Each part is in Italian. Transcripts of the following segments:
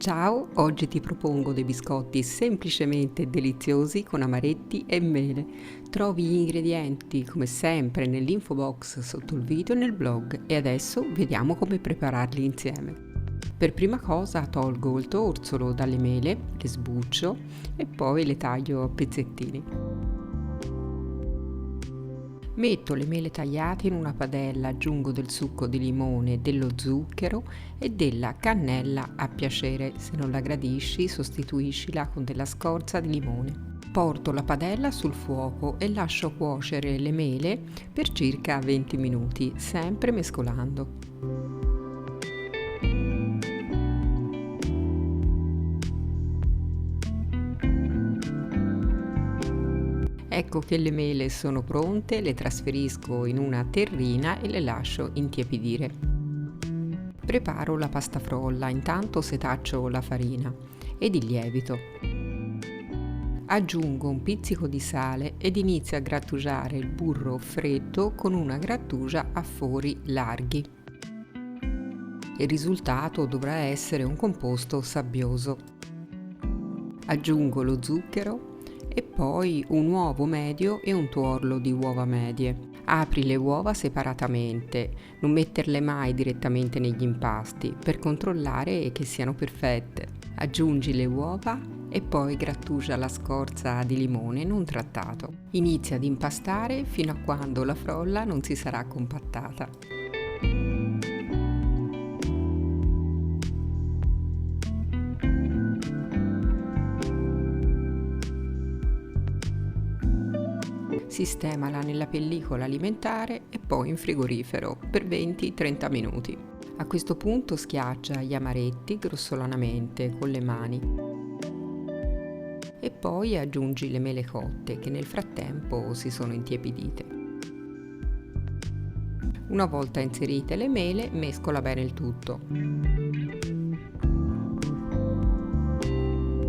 Ciao, oggi ti propongo dei biscotti semplicemente deliziosi con amaretti e mele. Trovi gli ingredienti come sempre nell'info box sotto il video e nel blog e adesso vediamo come prepararli insieme. Per prima cosa tolgo il torsolo dalle mele, le sbuccio e poi le taglio a pezzettini. Metto le mele tagliate in una padella, aggiungo del succo di limone, dello zucchero e della cannella a piacere. Se non la gradisci, sostituiscila con della scorza di limone. Porto la padella sul fuoco e lascio cuocere le mele per circa 20 minuti, sempre mescolando. Ecco che le mele sono pronte, le trasferisco in una terrina e le lascio intiepidire. Preparo la pasta frolla, intanto setaccio la farina ed il lievito. Aggiungo un pizzico di sale ed inizio a grattugiare il burro freddo con una grattugia a fori larghi. Il risultato dovrà essere un composto sabbioso. Aggiungo lo zucchero e poi un uovo medio e un tuorlo di uova medie. Apri le uova separatamente, non metterle mai direttamente negli impasti per controllare che siano perfette. Aggiungi le uova e poi grattugia la scorza di limone non trattato. Inizia ad impastare fino a quando la frolla non si sarà compattata. Sistemala nella pellicola alimentare e poi in frigorifero per 20-30 minuti. A questo punto schiaccia gli amaretti grossolanamente con le mani e poi aggiungi le mele cotte che nel frattempo si sono intiepidite. Una volta inserite le mele, mescola bene il tutto.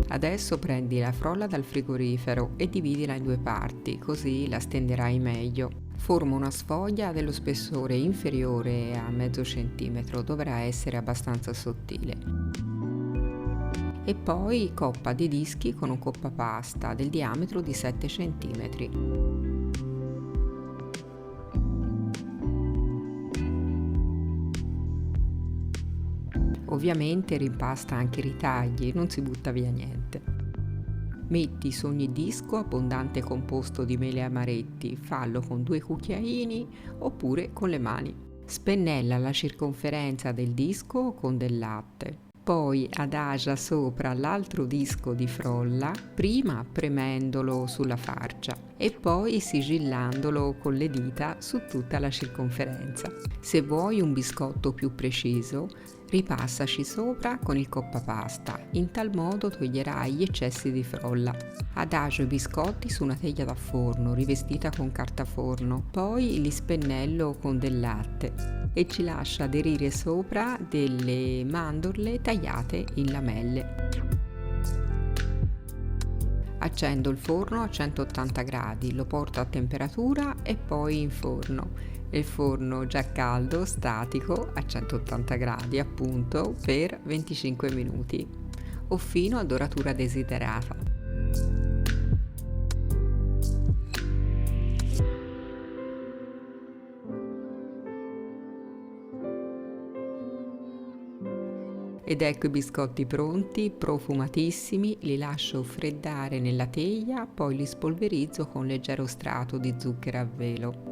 Adesso prendi la frolla dal frigorifero e dividila in due parti, così la stenderai meglio. Forma una sfoglia dello spessore inferiore a mezzo centimetro, dovrà essere abbastanza sottile. E poi coppa di dischi con un coppapasta del diametro di 7 cm. Ovviamente rimpasta anche i ritagli, non si butta via niente. Metti su ogni disco abbondante composto di mele e amaretti, fallo con 2 cucchiaini oppure con le mani. Spennella la circonferenza del disco con del latte. Poi adagia sopra l'altro disco di frolla, prima premendolo sulla farcia e poi sigillandolo con le dita su tutta la circonferenza. Se vuoi un biscotto più preciso, ripassaci sopra con il coppapasta, in tal modo toglierai gli eccessi di frolla. Adagio i biscotti su una teglia da forno rivestita con carta forno, poi li spennello con del latte e ci lascio aderire sopra delle mandorle tagliate in lamelle. Accendo il forno a 180 gradi, lo porto a temperatura e poi in forno. Il forno già caldo, statico, a 180 gradi appunto, per 25 minuti o fino a doratura desiderata. Ed ecco i biscotti pronti, profumatissimi, li lascio freddare nella teglia, poi li spolverizzo con leggero strato di zucchero a velo.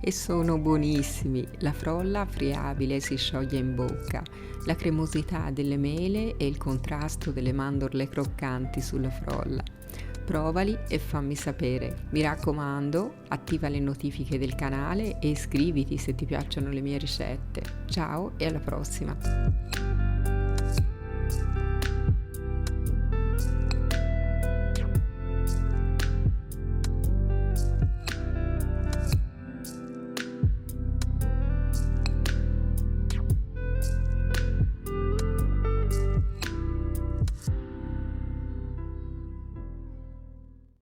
E sono buonissimi, la frolla friabile si scioglie in bocca, la cremosità delle mele e il contrasto delle mandorle croccanti sulla frolla. Provali e fammi sapere. Mi raccomando, attiva le notifiche del canale e iscriviti se ti piacciono le mie ricette. Ciao e alla prossima!